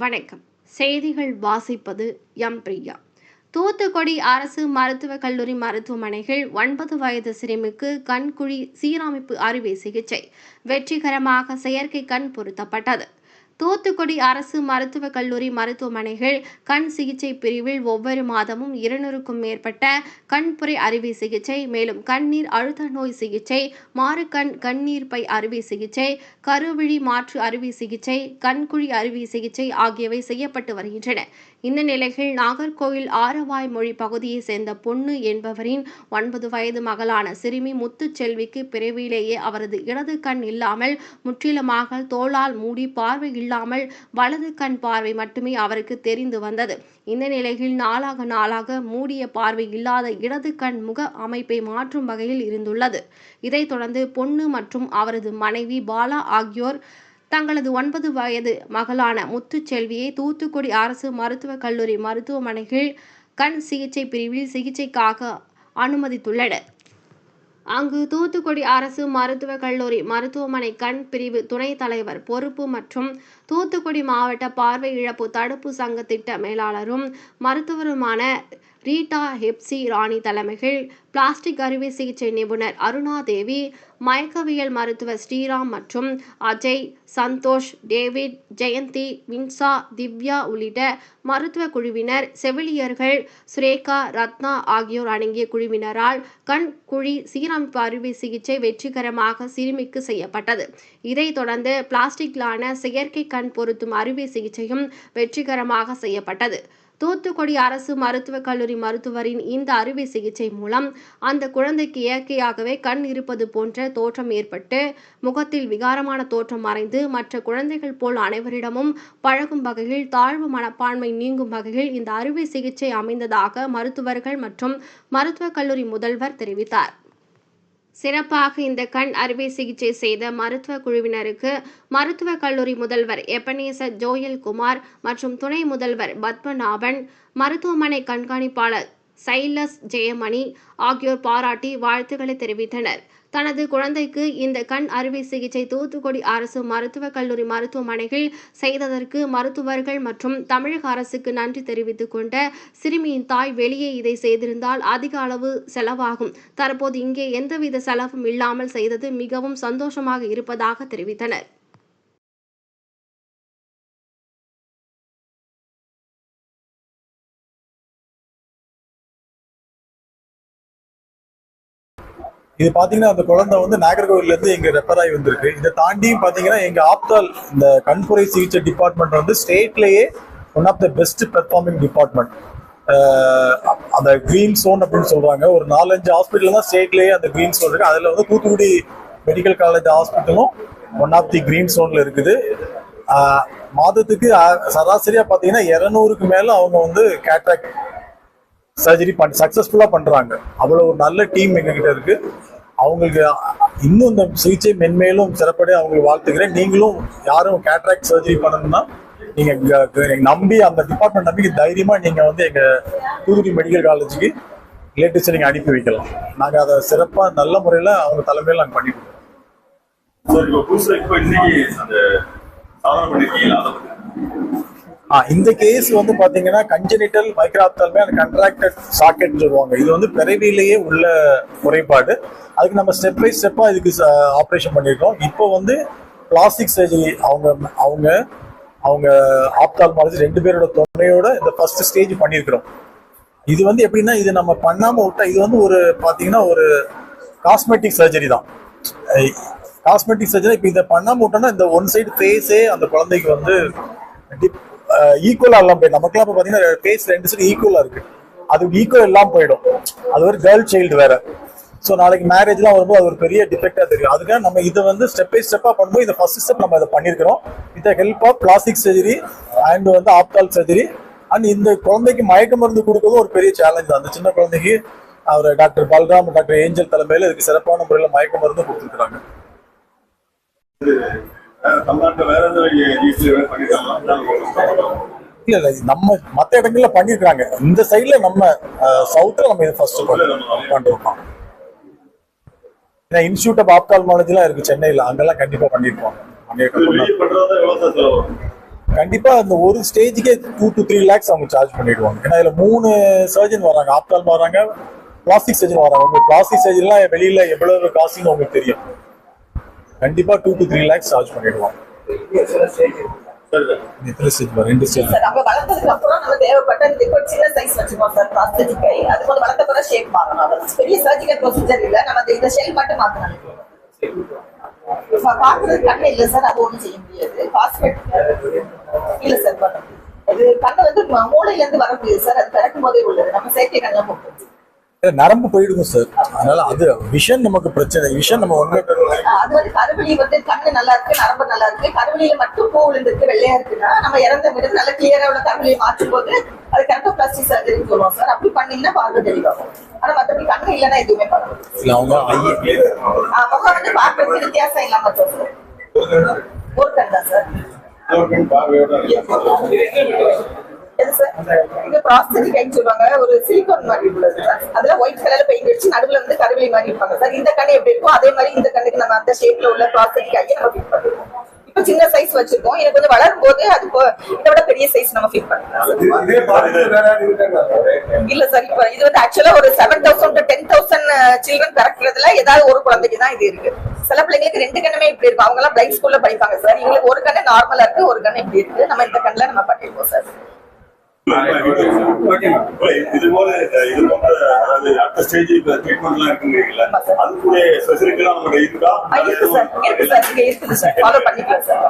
வணக்கம். செய்திகள் வாசிப்பது எம் பிரியா. தூத்துக்குடி அரசு மருத்துவக் கல்லூரி மருத்துவமனைகள் 9 வயது சிறுமிக்கு கண்குழி சீரமைப்பு அறுவை சிகிச்சை வெற்றிகரமாக செயற்கை கண் பொருத்தப்பட்டது. தூத்துக்குடி அரசு மருத்துவக் கல்லூரி மருத்துவமனைகள் கண் சிகிச்சை பிரிவில் ஒவ்வொரு மாதமும் 200க்கும் மேற்பட்ட கண்புரை அறுவை சிகிச்சை, மேலும் கண்ணீர் அழுத்த நோய் சிகிச்சை, மாறுகண் கண்ணீர் பை அறுவை சிகிச்சை, கருவிழி மாற்று அறுவை சிகிச்சை, கண்குழி அறுவை சிகிச்சை ஆகியவை செய்யப்பட்டு வருகின்றன. இந்த நிலையில் நாகர்கோவில் ஆரவாய்மொழி பகுதியைச் சேர்ந்த பொன்னு என்பவரின் 9 வயது மகளான சிறுமி முத்துச்செல்விக்கு பிறவியிலேயே அவரது இடது கண் இல்லாமல் முற்றிலுமாக தோலால் மூடி பார்வை இல்லாமல் வலது கண் பார்வை மட்டுமே அவருக்கு தெரிந்து வந்தது. இந்த நிலையில் நாளாக மூடிய பார்வை இல்லாத இடது கண் முக அமைப்பை மாற்றும் வகையில் இருந்துள்ளது. இதைத் தொடர்ந்து பொன்னு மற்றும் அவரது மனைவி பாலா ஆகியோர் தங்களது 9 வயது மகளான முத்துச்செல்வியை தூத்துக்குடி அரசு மருத்துவக் கல்லூரி மருத்துவமனையில் கண் சிகிச்சை பிரிவில் சிகிச்சைக்காக அனுமதித்துள்ளனர். அங்கு தூத்துக்குடி அரசு மருத்துவக் கல்லூரி மருத்துவமனை கண் பிரிவு துணைத் தலைவர் பொறுப்பு மற்றும் தூத்துக்குடி மாவட்ட பார்வை இழப்பு தடுப்பு சங்க திட்ட மேலாளரும் மருத்துவருமான ரீட்டா ஹெப்சி ராணி தலைமையில் பிளாஸ்டிக் அறுவை சிகிச்சை நிபுணர் அருணாதேவி, மயக்கவியல் மருத்துவர் ஸ்ரீராம் மற்றும் அஜய், சந்தோஷ், டேவிட், ஜெயந்தி, வின்சா, திவ்யா உள்ளிட்ட மருத்துவ குழுவினர், செவிலியர்கள் சுரேகா, ரத்னா ஆகியோர் அடங்கிய குழுவினரால் கண் குழி சீரமைப்பு அறுவை சிகிச்சை வெற்றிகரமாக சிறுமிக்கு செய்யப்பட்டது. இதைத் தொடர்ந்து பிளாஸ்டிக்கிலான செயற்கை கண் பொருத்தும் அறுவை சிகிச்சையும் வெற்றிகரமாக செய்யப்பட்டது. தூத்துக்குடி அரசு மருத்துவக் கல்லூரி மருத்துவரின் இந்த அறுவை சிகிச்சை மூலம் அந்த குழந்தைக்கு இயற்கையாகவே கண் இருப்பது போன்ற தோற்றம் ஏற்பட்டு முகத்தில் விகாரமான தோற்றம் மறைந்து மற்ற குழந்தைகள் போல் அனைவரிடமும் பழகும் வகையில் தாழ்வு மனப்பான்மை நீங்கும் வகையில் இந்த அறுவை சிகிச்சை அமைந்ததாக மருத்துவர்கள் மற்றும் மருத்துவக் கல்லூரி முதல்வர் தெரிவித்தார். சிறப்பாக இந்த கண் அறுவை சிகிச்சை செய்த மருத்துவ குழுவினருக்கு மருத்துவக் கல்லூரி முதல்வர் எபனேசர் ஜோயல் குமார் மற்றும் துணை முதல்வர் பத்மநாபன், மருத்துவமனை கண்காணிப்பாளர் சைலஸ் ஜெயமணி ஆகியோர் பாராட்டி வாழ்த்துக்களை தெரிவித்தனர். தனது குழந்தைக்கு இந்த கண் அறுவை சிகிச்சை தூத்துக்குடி அரசு மருத்துவக் கல்லூரி மருத்துவமனையில் செய்ததற்கு மருத்துவர்கள் மற்றும் தமிழக அரசுக்கு நன்றி தெரிவித்துக் கொண்ட சிறுமியின் தாய், வெளியே இதை செய்திருந்தால் அதிக அளவு செலவாகும், தற்போது இங்கே எந்தவித செலவும் இல்லாமல் செய்தது மிகவும் சந்தோஷமாக இருப்பதாக தெரிவித்தனர். இது பாத்தீங்கன்னா அந்த குழந்தை வந்து நாகர்கோவில்ல இருந்து எங்க ரெஃபர் ஆகி வந்திருக்கு. இதை தாண்டியும் பாத்தீங்கன்னா எங்க ஆப்தால் இந்த கண்புரை சிகிச்சை டிபார்ட்மெண்ட் வந்து ஸ்டேட்லயே one of the best performing department. அந்த கிரீன் சோன் அப்படின்னு சொல்றாங்க. ஒரு 4-5 ஹாஸ்பிட்டல் தான் ஸ்டேட்லயே அந்த கிரீன் சோன் இருக்கு. அதுல வந்து தூத்துக்குடி மெடிக்கல் காலேஜ் ஹாஸ்பிட்டலும் ஒன் ஆஃப் தி கிரீன் சோன்ல இருக்குது. மாதத்துக்கு சராசரியா பாத்தீங்கன்னா 200க்கு மேல அவங்க வந்து கேட்ராக்ட் சர்ஜரி சக்சஸ்ஃபுல்லா பண்றாங்க. அவ்வளவு ஒரு நல்ல டீம் எங்ககிட்ட இருக்கு. அவங்களுக்கு இன்னும் இந்த சிகிச்சை மென்மேலும் சிறப்படைய அவங்களுக்கு வாழ்த்துக்கிறேன். நீங்களும் யாரும் கேட்ராக்ட் சர்ஜரி பண்ணணும்னா நீங்க நம்பி அந்த டிபார்ட்மெண்ட் நம்பி தைரியமா நீங்க வந்து எங்க தூத்துக்குடி மெடிக்கல் காலேஜுக்கு ரிலேட்டிவ்ஸை நீங்க அனுப்பி வைக்கலாம். நாங்க அதை சிறப்பா நல்ல முறையில அவங்க தலைமையில் நாங்க பண்ணிட்டு இந்த கேஸ் வந்து பாத்தீங்கன்னா கன்ஜெனிட்டல் மைக்ரோஆப்தால்மியா அண்ட் கண்ட்ராக்டட் சாக்கெட் சொல்லுவாங்க. இது வந்து பிறவியிலேயே உள்ள குறைபாடு. அதுக்கு நம்ம ஸ்டெப் பை ஸ்டெப்பா இதுக்கு ஆப்ரேஷன் பண்ணிருக்கோம். இப்போ வந்து பிளாஸ்டிக் சர்ஜரி அவங்க ஆப்தால்மாலஜி 2 பேரோட துணையோட இந்த ஃபர்ஸ்ட் ஸ்டேஜ் பண்ணியிருக்கிறோம். இது வந்து எப்படின்னா இது நம்ம பண்ணாம விட்டா இது வந்து ஒரு பாத்தீங்கன்னா ஒரு காஸ்மெட்டிக் சர்ஜரி தான். காஸ்மெட்டிக் சர்ஜரி இப்போ இதை பண்ணாம விட்டோம்னா இந்த ஒன் சைடு ஃபேஸே அந்த குழந்தைக்கு வந்து ஈக்குவலா எல்லாம் போயிடும். நமக்குலாம் இப்போ பாத்தீங்கன்னா ஃபேஸ் 2 சைடு ஈக்குவலா இருக்கு. அது ஈக்குவல் எல்லாம் போயிடும். அது ஒரு கேர்ள் சைல்டு வேற. ஸோ நாளைக்கு மேரேஜ்லாம் வரும்போது அது ஒரு பெரிய டிஃபெக்டா தெரியும். அதுக்காக நம்ம இதை வந்து ஸ்டெப் பை ஸ்டெப்பா பண்ணும்போது இந்த ஃபர்ஸ்ட் ஸ்டெப் நம்ம இதை பண்ணிருக்கிறோம். With help of plastic surgery and வந்து ஆப்தால் சர்ஜரி. அண்ட் இந்த குழந்தைக்கு மயக்க மருந்து கொடுக்கறதும் ஒரு பெரிய சேலஞ்ச் தான். அந்த சின்ன குழந்தைக்கு அவர் டாக்டர் பல்ராம், டாக்டர் ஏஞ்சல் தலைமையில இதுக்கு சிறப்பான முறையில் மயக்க மருந்து கொடுத்துருக்காங்க. இல்ல நம்ம மற்ற இடங்கள்ல பண்ணிருக்காங்க. இந்த சைட்ல நம்ம சவுத்ல நம்ம இது ஃபர்ஸ்ட் பண்றோம். இன்ஸ்டியூட் ஆஃப் ஆப்தால்மாலஜி எல்லாம் இருக்கு சென்னையில, அங்கெல்லாம் கண்டிப்பா பண்ணிருப்பாங்க. கண்டிப்பா அந்த ஒரு ஸ்டேஜுக்கே 2 to 3 lakhs அவங்க சார்ஜ் பண்ணிடுவாங்க. ஏன்னா இதுல 3 சர்ஜன் வராங்க, ஆப்டால் வராங்க, பிளாஸ்டிக் சர்ஜன் வராங்க. உங்களுக்கு பிளாஸ்டிக் சர்ஜன்லாம் வெளியில எவ்வளவு காசுன்னு உங்களுக்கு தெரியும். கண்டிப்பா 2 to 3 lakhs சார்ஜ் பண்ணிடுவாங்க. எத்தனை ஸ்டேஜ்? 2 ஸ்டேஜ். சார் அவங்க வளர்ந்ததுக்கு அப்புறம் நம்ம தேவைப்பட்ட இப்போ சின்ன சைஸ் வச்சுப்போம் சார் பிளாஸ்டிக் கை. அது போல வளர்த்த பிறகு ஷேப் மாறணும். அது பெரிய சர்ஜிக்கல் ப்ரொசீஜர் இல்லை, நம்ம இந்த ஷேப் மட்டும் மாற்றணும். பாக்குறது கண்ணு இல்ல சார், அது ஒண்ணும் செய்ய முடியாது. பாஸ்பேட் இல்ல சார் பண்ண அது கண்ணு வந்து மூளையில இருந்து வர முடியாது சார். அது பிறக்கும் போதே உள்ளது, நம்ம செயற்கை கண்ண போட்டு நரம்பு போயிடுக்கும் சார். அதனால அது விஷன் நமக்கு பிரச்சனை. விஷன் நம்ம ஒண்ணு அது வந்து கருவெளி வந்து கண்ணு நல்லா இருக்கு, நரம்பு நல்லா இருக்கு, கருவெளியில மட்டும் பூ விழுந்துருக்கு வெள்ளையா இருக்குன்னா நம்ம இறந்த விடுது நல்லா கிளியரா உள்ள கருவெளியை மாற்றும் போது அது கரெக்டா பிளாஸ்டிக் சர்ஜரி சொல்லுவோம் சார். அப்படி பண்ணீங்கன்னா பார்வை தெளிவாகும். ஆனா மற்றபடி கண்ணு இல்லைன்னா எதுவுமே பண்ண முடியாது. அவங்க முகம் வந்து பார்க்கறது வித்தியாசம் இல்லாம சார் ஒரு கண் தான் சார். இது பிராஸ்தட்டிக் ஐன்னு சொல்லுவாங்க. ஒரு சிலிகான் மாதிரி உள்ளது சார். அதுல ஒயிட் கலர்ல பெயிண்ட் அடிச்சு நடுவுல வந்து கருவிழி மாதிரி இருப்பாங்க சார். இந்த கண்ணு எப்படி இருக்கும் அதே மாதிரி இந்த கண்ணுக்கு நம்ம அந்த ஷேப்ல உள்ள பிராஸ்தட்டிக் ஐயை நம்ம ஃபிட் பண்ணுவோம். இப்ப சின்ன சைஸ் வச்சிருக்கோம், எனக்கு கொஞ்சம் வளரும் போது அது இதை விட பெரிய சைஸ் நம்ம ஃபிட் பண்ணலாம். இல்ல சார், இப்ப இது வந்து ஆக்சுவலா ஒரு 7,000 to 10,000 சில்ட்ரன் பிறக்கிறதுல ஏதாவது ஒரு குழந்தைக்கு தான் இது இருக்கு. சில பிள்ளைங்களுக்கு 2 கண்ணுமே இப்படி இருக்கும். அவங்க எல்லாம் பிளைண்ட் ஸ்கூல்ல படிப்பாங்க சார். இவங்களுக்கு ஒரு கண்ணு நார்மலா இருக்கு, ஒரு கண்ணு இப்படி இருக்கு. நம்ம இந்த கண்ணுல நம்ம பண்ணிருக்கோம் சார். இது போல அடுத்த ஸ்டேஜ் ட்ரீட்மெண்ட்லாம் இருக்குங்களா? அதுக்குள்ளே ஸ்பெசிலிட்டிலாம் நம்ம இருக்கா? இருக்கு சார், இருக்கு சார், இருக்குது சார். ஃபாலோ பண்ணிக்கலாம் சார்.